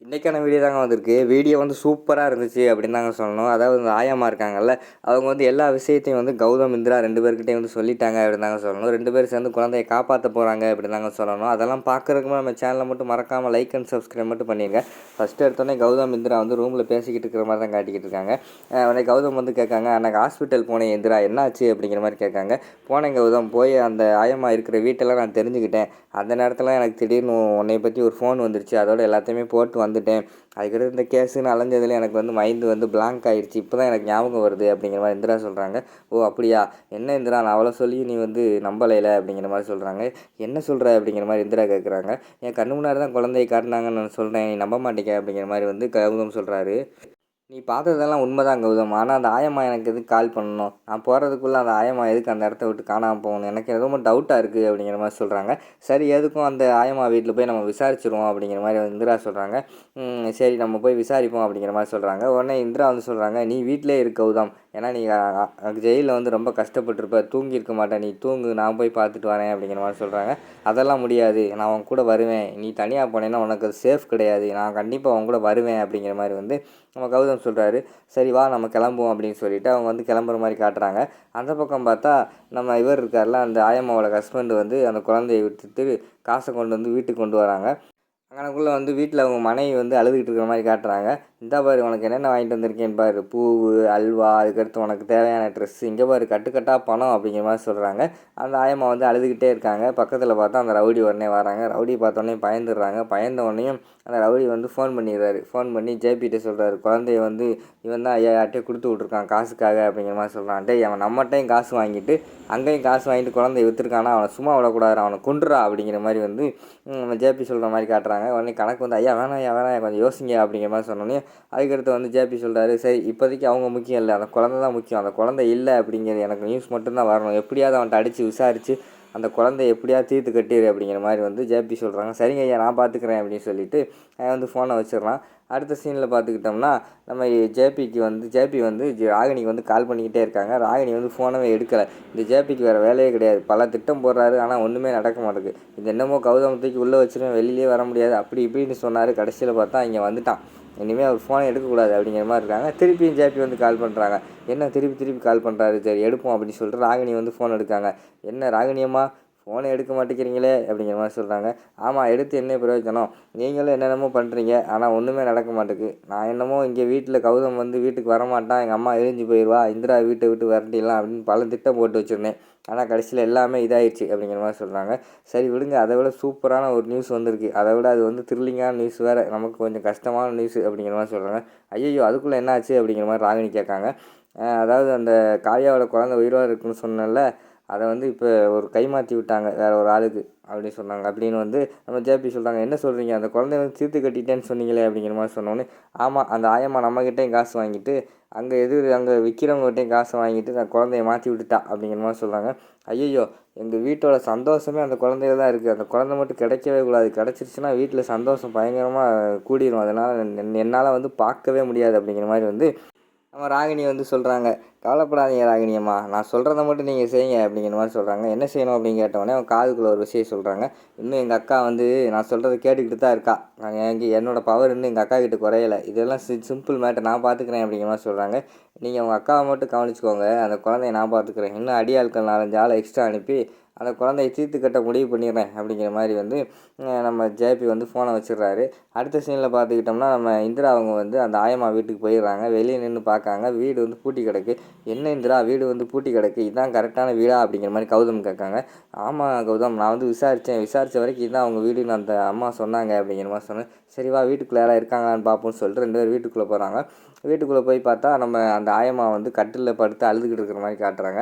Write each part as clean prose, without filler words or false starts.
இன்றைக்கான வீடியோ தாங்க வந்திருக்கு. வீடியோ வந்து சூப்பராக இருந்துச்சு அப்படின்னு தாங்க சொல்லணும். அதாவது இந்த ஆயாம்மா இருக்காங்கல்ல, அவங்க வந்து எல்லா விஷயத்தையும் வந்து கௌதம், இந்திரா 2 பேர்கிட்டயும் வந்து சொல்லிட்டாங்க அப்படின்னு தாங்க சொல்லணும். 2 பேரும் சேர்ந்து குழந்தைய காப்பாற்ற போகிறாங்க அப்படின்னு தாங்க சொல்லணும். அதெல்லாம் பார்க்குறதுக்கு நம்ம சேனலை மட்டும் மறக்காமல் லைக் அண்ட் சப்ஸ்கிரைப் மட்டும் பண்ணிடுங்க. ஃபஸ்ட்டு எடுத்தோடனே கௌதம், இந்திரா வந்து ரூமில் பேசிக்கிட்டு இருக்கிற மாதிரி தான் காட்டிக்கிட்டு இருக்காங்க. உடனே கௌதம் வந்து கேட்காங்க, அன்றைக்கு ஹாஸ்பிட்டல் போனேன் இந்திரா, என்னாச்சு அப்படிங்கிற மாதிரி கேட்காங்க. போனேன் கௌதம், போய் அந்த ஆயம்மா இருக்கிற வீட்டெல்லாம் நான் தெரிஞ்சுக்கிட்டேன். அந்த நேரத்தில் எனக்கு திடீர்னு உன்னை பற்றி ஒரு ஃபோன் வந்துருச்சு, அதோட எல்லாத்தையுமே போட்டு வந்துட்டேன். அதுக்கடுத்து இந்த கேஸுன்னு அலைஞ்சதில் எனக்கு வந்து மைண்டு வந்து பிளாங்க் ஆகிடுச்சு. இப்போ தான் எனக்கு ஞாபகம் வருது அப்படிங்கிற மாதிரி இந்திரா சொல்கிறாங்க. ஓ அப்படியா, என்ன இந்திரா நான் அவ்வளோ சொல்லி நீ வந்து நம்பலைல அப்படிங்கிற மாதிரி சொல்கிறாங்க. என்ன சொல்கிற அப்படிங்கிற மாதிரி இந்திரா கேட்குறாங்க. என் கண்ணு முன்னாடி தான் குழந்தையை காட்டினாங்கன்னு நான் சொல்கிறேன், நீ நம்ப மாட்டேங்க அப்படிங்கிற மாதிரி வந்து கௌதம் சொல்கிறாரு. நீ பார்த்ததெல்லாம் உண்மைதான் கௌதம். ஆனால் அந்த ஆயம்மா எனக்கு எதுக்கு கால் பண்ணணும்? நான் போகிறதுக்குள்ளே அந்த ஆயம்மா எதுக்கு அந்த இடத்த விட்டு காணாமல் போகணும்? எனக்கு எதுவும் டவுட்டாக இருக்குது அப்படிங்கிற மாதிரி சொல்கிறாங்க. சரி, எதுக்கும் அந்த ஆயம்மா வீட்டில் போய் நம்ம விசாரிச்சிருவோம் அப்படிங்கிற மாதிரி இந்திரா சொல்கிறாங்க. சரி நம்ம போய் விசாரிப்போம் அப்படிங்கிற மாதிரி சொல்கிறாங்க. உடனே இந்திரா வந்து சொல்கிறாங்க, நீ வீட்டிலே இரு கௌதம். ஏன்னா நீ ஜெயிலில் வந்து ரொம்ப கஷ்டப்பட்டுருப்ப, தூங்கியிருக்க மாட்டேன், நீ தூங்கு, நான் போய் பார்த்துட்டு வரேன் அப்படிங்கிற மாதிரி சொல்கிறாங்க. அதெல்லாம் முடியாது, நான் உன் கூட வருவேன். நீ தனியாக போனேன்னா உனக்கு அது சேஃப் கிடையாது, நான் கண்டிப்பாக உன் கூட வருவேன் அப்படிங்கிற மாதிரி வந்து நம்ம கௌதம் சொல்கிறாரு. சரி வா நம்ம கிளம்புவோம் அப்படின்னு சொல்லிவிட்டு அவங்க வந்து கிளம்புற மாதிரி காட்டுறாங்க. அந்த பக்கம் பார்த்தா நம்ம இவர் இருக்கார்ல, அந்த ஆயம்மாவோட ஹஸ்பண்ட் வந்து அந்த குழந்தையை விட்டுட்டு காசை கொண்டு வந்து வீட்டுக்கு கொண்டு வராங்க. அங்கனக்குள்ளே வந்து வீட்டில் அவங்க மனைவி வந்து அழுதுகிட்டு இருக்கிற மாதிரி காட்டுறாங்க. இந்தா பாரு உனக்கு என்னென்ன வாங்கிட்டு வந்திருக்கேன்னு பாரு, பூவு, அல்வா, அதுக்கடுத்து உனக்கு தேவையான ட்ரெஸ்ஸு, இங்கே பாரு கட்டுக்கட்டாக பணம் அப்படிங்கிற மாதிரி சொல்கிறாங்க. அந்த ஆயம்மா வந்து அழுதுகிட்டே இருக்காங்க. பக்கத்தில் பார்த்தா அந்த ரவுடி உடனே வராங்க. ரவுடி பார்த்தோன்னே பயந்துடுறாங்க. பயந்த உடனேயும் அந்த ரவுடி வந்து ஃபோன் பண்ணிடுறாரு. ஃபோன் பண்ணி ஜேபிகிட்ட சொல்கிறாரு, குழந்தைய வந்து இவன் தான் யார்கிட்டயே கொடுத்து விட்ருக்கான் காசுக்காக அப்படிங்கிற மாதிரி சொல்கிறான். டேய் அவன் நம்மகிட்டையும் காசு வாங்கிட்டு அங்கேயும் காசு வாங்கிட்டு குழந்தைய விற்றுருக்கானா, அவனை சும்மா விடக்கூடாது, அவனை கொண்டுறா அப்படிங்கிற மாதிரி வந்து ஜேபி சொல்கிற மாதிரி காட்டுறாங்க. உடனே கணக்கு வந்து ஐயா வேணாம் கொஞ்சம் யோசிங்க அப்படிங்கிற மாதிரி சொன்னோன்னே அதுக்கடுத்து வந்து ஜேபி சொல்கிறாரு, சரி இப்போதைக்கு அவங்க முக்கியம் இல்லை, அந்த குழந்தை தான் முக்கியம். அந்த குழந்தை இல்லை அப்படிங்கிறது எனக்கு நியூஸ் மட்டும்தான் வரணும். எப்படியாவது அவன்கிட்ட அடித்து விசாரித்து அந்த குழந்தைய எப்படியாவது தீர்த்து கட்டிடு அப்படிங்கிற மாதிரி வந்து ஜேபி சொல்கிறாங்க. சரிங்க ஐயா நான் பார்த்துக்குறேன் அப்படின்னு சொல்லிட்டு வந்து ஃபோனை வச்சிடலாம். அடுத்த சீனில் பார்த்துக்கிட்டோம்னா நம்ம ஜேபி வந்து ராகினிக்கு வந்து கால் பண்ணிக்கிட்டே இருக்காங்க. ராகினி வந்து ஃபோனவே எடுக்கலை. இந்த ஜேபிக்கு வேறு வேலையே கிடையாது. பல திட்டம் போடுறாரு, ஆனால் ஒன்றுமே நடக்க மாட்டேங்குது. இது என்னமோ கௌதம் தூக்கி உள்ளே வச்சுருவேன், வெளியிலே வர முடியாது அப்படி இப்படின்னு சொன்னார். கடைசியில் பார்த்தா இங்கே வந்துட்டான். இனிமேல் அவர் ஃபோனை எடுக்கக்கூடாது அப்படிங்கிற மாதிரி இருக்காங்க. திருப்பியும் ஜேபி வந்து கால் பண்ணுறாங்க. என்ன திருப்பி கால் பண்ணுறாரு, சரி எடுப்போம் அப்படின்னு சொல்லிட்டு ராகினி வந்து ஃபோன் எடுக்காங்க. என்ன ராகினியம்மா ஃபோனை எடுக்க மாட்டேங்கிறீங்களே அப்படிங்கிற மாதிரி சொல்கிறாங்க. ஆமாம், எடுத்து என்ன பிரயோஜனம், நீங்களும் என்னென்னமோ பண்ணுறீங்க, ஆனால் ஒன்றுமே நடக்க மாட்டேங்குது. நான் என்னமோ இங்கே வீட்டில் கௌதம் வந்து வீட்டுக்கு வரமாட்டான், எங்கள் அம்மா எரிஞ்சு போயிடுவா, இந்திரா வீட்டை விட்டு விரட்டிடலாம் அப்படின்னு பல திட்டம் போட்டு வச்சுருந்தேன். ஆனால் கடைசியில் எல்லாமே இதாகிடுச்சு அப்படிங்கிற மாதிரி சொல்கிறாங்க. சரி விடுங்க, அதை விட சூப்பரான ஒரு நியூஸ் வந்திருக்கு, அதை விட அது வந்து த்ரில்லிங்கான நியூஸ் வேறு, நமக்கு கொஞ்சம் கஷ்டமான நியூஸ் அப்படிங்கிற மாதிரி சொல்கிறாங்க. ஐயோ அதுக்குள்ளே என்ன ஆச்சு அப்படிங்கிற மாதிரி ராகினி கேட்காங்க. அதாவது அந்த காவியாவோட குழந்தை உயிரோடு இருக்குன்னு சொன்னேன்ல, அதை வந்து இப்போ ஒரு கைமாற்றி விட்டாங்க வேறு ஒரு ஆளுக்கு அப்படின்னு சொன்னாங்க. அப்படின்னு வந்து நம்ம ஜேபி சொல்கிறாங்க. என்ன சொல்கிறீங்க, அந்த குழந்தைய வந்து தீர்த்து கட்டிட்டேன்னு சொன்னீங்களே அப்படிங்கிற மாதிரி சொன்னோன்னே, ஆமாம் அந்த ஆயம்மா நம்மக்கிட்டேயும் காசு வாங்கிட்டு அங்கே விற்கிறவங்ககிட்டையும் காசு வாங்கிட்டு அந்த குழந்தைய மாற்றி விட்டுட்டா அப்படிங்கிற மாதிரி சொல்கிறாங்க. ஐயோ எங்கள் வீட்டோட சந்தோஷமே அந்த குழந்தையில தான் இருக்குது, அந்த குழந்தை மட்டும் கிடைக்கவே கூடாது, கிடச்சிருச்சுன்னா வீட்டில் சந்தோஷம் பயங்கரமாக கூடிரும், அதனால் என்னால் வந்து பார்க்கவே முடியாது அப்படிங்கிற மாதிரி வந்து நம்ம ராகினி வந்து சொல்கிறாங்க. கவலைப்படாதீங்க ராகினியம்மா, நான் சொல்கிறத மட்டும் நீங்கள் செய்யுங்க அப்படிங்கிற மாதிரி சொல்கிறாங்க. என்ன செய்யணும் அப்படின்னு கேட்டவொடனே அவன் காதுக்குள்ளே ஒரு விஷயம் சொல்கிறாங்க. இன்னும் எங்கள் அக்கா வந்து நான் சொல்கிறத கேட்டுக்கிட்டு தான் இருக்கா, என்னோடய பவர் இன்னும் எங்கள் அக்கா கிட்ட குறையலை, இதெல்லாம் சிம்பிள் மேட்டர், நான் பார்த்துக்கிறேன் அப்படிங்கிற மாதிரி சொல்கிறாங்க. நீங்கள் உங்கள் அக்காவை மட்டும் கவனிச்சுக்கோங்க, அந்த குழந்தைய நான் பார்த்துக்கிறேன், இன்னும் அடியாட்கள் 4-5 ஆளை எக்ஸ்ட்ரா அனுப்பி அந்த குழந்தைய தீர்த்து கட்ட முடிவு பண்ணிடுறேன் அப்படிங்கிற மாதிரி வந்து நம்ம ஜேபி வந்து ஃபோனை வச்சிடுறாரு. அடுத்த சீனில் பார்த்துக்கிட்டோம்னா நம்ம இந்திரா அவங்க வந்து அந்த ஆயம்மா வீட்டுக்கு போயிடுறாங்க. வெளியே நின்று பார்க்காங்க, வீடு வந்து பூட்டி கிடக்கு. என்ன இந்திரா வீடு வந்து பூட்டி கிடக்கு, இதுதான் கரெக்டான வீடா அப்படிங்கிற மாதிரி கௌதம் கேட்காங்க. ஆமாம் கௌதம், நான் வந்து விசாரித்த வரைக்கும் இதுதான் அவங்க வீடுன்னு அந்த அம்மா சொன்னாங்க அப்படிங்கிற மாதிரி சொன்னேன். சரி வா வீட்டுக்குள்ளே யாராவது இருக்காங்களான்னு பார்ப்போம்னு சொல்லிட்டு 2 பேர் வீட்டுக்குள்ளே போகிறாங்க. வீட்டுக்குள்ளே போய் பார்த்தா நம்ம அந்த ஆயம்மா வந்து கட்டிலில் படுத்து அழுதுகிட்டு இருக்கிற மாதிரி காட்டுறாங்க.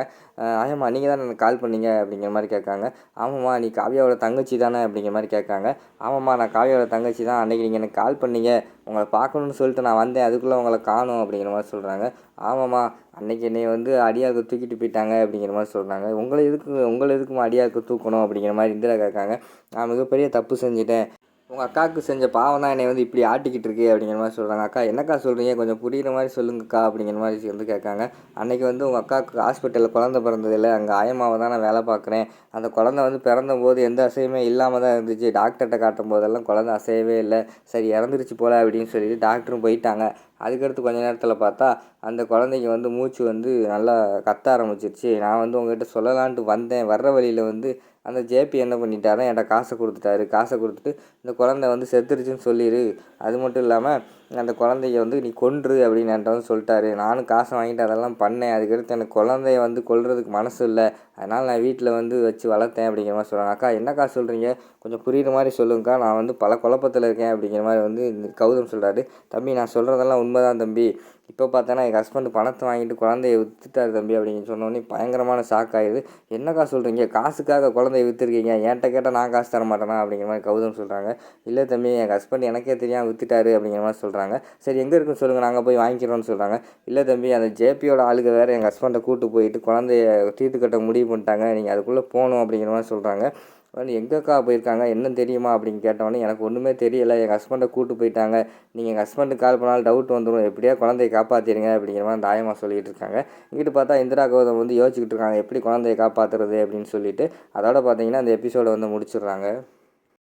ஆயம்மா நீங்கள் தான் எனக்கு கால் பண்ணீங்க அப்படிங்கிற மாதிரி கேட்காங்க. ஆமாம்மா நீ காவியாவோட தங்கச்சி தானே அப்படிங்கிற மாதிரி கேட்காங்க. ஆமாம்மா நான் காவியாவோட தங்கச்சி தான், அன்றைக்கி நீங்கள் எனக்கு கால் பண்ணீங்க, உங்களை பார்க்கணுன்னு சொல்லிட்டு நான் வந்தேன், அதுக்குள்ளே உங்களை காணோம் அப்படிங்கிற மாதிரி சொல்கிறாங்க. ஆமாம்மா அன்றைக்கி என்னை வந்து அடியாளுக்கு தூக்கிட்டு போயிட்டாங்க அப்படிங்கிற மாதிரி சொல்கிறாங்க. உங்களை எதுக்குமா அடியாளுக்கு தூக்கணும் அப்படிங்கிற மாதிரி இந்திரா கேட்காங்க. நான் மிகப்பெரிய தப்பு செஞ்சுட்டேன், உங்கள் அக்காவுக்கு செஞ்ச பாவம் தான் என்னை வந்து இப்படி ஆட்டிக்கிட்டு இருக்கு அப்படிங்கிற மாதிரி சொல்கிறாங்க. அக்கா என்னக்கா சொல்கிறீங்க, கொஞ்சம் புரியுற மாதிரி சொல்லுங்கக்கா அப்படிங்கிற மாதிரி வந்து கேட்காங்க. அன்றைக்கி வந்து உங்கள் அக்காவுக்கு ஹாஸ்பிட்டலில் குழந்த பிறந்ததில்ல, அங்கே ஆயம்மாவை தான் நான் வேலை பார்க்குறேன். அந்த குழந்த வந்து பிறந்தபோது எந்த அசையுமே இல்லாமல் தான் இருந்துச்சு. டாக்டர்கிட்ட காட்டும் போதெல்லாம் குழந்த அசையவே இல்லை. சரி இறந்துருச்சு போல் அப்படின்னு சொல்லிட்டு டாக்டரும் போயிட்டாங்க. அதுக்கடுத்து கொஞ்ச நேரத்தில் பார்த்தா அந்த குழந்தைக்கு வந்து மூச்சு வந்து நல்லா கத்த ஆரம்பிச்சிருச்சு. நான் வந்து உங்கள்கிட்ட சொல்லலான்ட்டு வந்தேன். வர்ற வழியில் வந்து அந்த ஜேபி என்ன பண்ணிட்டாருன்னா என்கிட்ட காசை கொடுத்துட்டாரு. காசை கொடுத்துட்டு இந்த குழந்தை வந்து செத்துருச்சுன்னு சொல்லிடு, அது மட்டும் இல்லாமல் அந்த குழந்தைய வந்து நீ கொன்று அப்படின்னு என்கிட்ட வந்து சொல்லிட்டாரு. நானும் காசை வாங்கிட்டு அதெல்லாம் பண்ணேன். அதுக்கடுத்து எனக்கு குழந்தைய வந்து கொல்றதுக்கு மனசு இல்லை, அதனால் நான் வீட்டில் வந்து வச்சு வளர்த்தேன் அப்படிங்கிற மாதிரி சொல்கிறாங்க. அக்கா என்னக்கா சொல்கிறீங்க, கொஞ்சம் புரியுற மாதிரி சொல்லுங்கக்கா, நான் வந்து பல குழப்பத்தில் இருக்கேன் அப்படிங்கிற மாதிரி வந்து கௌதம் சொல்கிறாரு. தம்பி நான் சொல்கிறதெல்லாம் உண்மைதான் தம்பி. இப்போ பார்த்தோன்னா எங்கள் ஹஸ்பண்ட் பணத்தை வாங்கிட்டு குழந்தைய விற்றுட்டாரு தம்பி அப்படின்னு சொன்னோடனே பயங்கரமான ஷாக் ஆகிடுது. என்னக்கா சொல்கிறீங்க, காசுக்காக குழந்தைய விற்றுருக்கீங்க, என்கிட்ட கேட்டால் நான் காசு தர மாட்டேனா அப்படிங்கிற மாதிரி கௌதம் சொல்கிறாங்க. இல்லை தம்பி எங்கள் ஹஸ்பண்ட் எனக்கே தெரியாமல் விற்றுட்டாரு அப்படிங்கிற மாதிரி சொல்கிறாங்க. சரி எங்கே இருக்குன்னு சொல்லுங்கள், நாங்கள் போய் வாங்கிக்கிறோன்னு சொல்கிறாங்க. இல்லை தம்பி அந்த ஜேபியோட ஆளுங்க வேறு எங்கள் ஹஸ்பண்டை கூப்பிட்டு போயிட்டு குழந்தைய தீர்த்து கட்ட முடிவு பண்ணிட்டாங்க, நீங்கள் அதுக்குள்ளே போகணும் அப்படிங்கிற மாதிரி சொல்கிறாங்க. எங்கேக்கா போயிருக்காங்க, என்ன தெரியுமா அப்படின்னு கேட்டவொடனே எனக்கு ஒன்றுமே தெரியலை, எங்கள் ஹஸ்பண்டை கூப்பிட்டு போயிட்டாங்க, நீங்கள் எங்கள் ஹஸ்பண்டுக்கு கால் பண்ணாலும் டவுட் வந்துடும், எப்படியா குழந்தைய காப்பாற்றிடுங்க அப்படிங்கிற மாதிரி அந்த ஆயம்மா சொல்லிகிட்டு இருக்காங்க. இங்கிட்டு பார்த்தா இந்திரா கௌதம் வந்து யோசிச்சுக்கிட்டு இருக்காங்க எப்படி குழந்தைய காப்பாற்றுறது அப்படின்னு சொல்லிட்டு. அதோட பார்த்தீங்கன்னா அந்த எபிசோடை வந்து முடிச்சிடுறாங்க.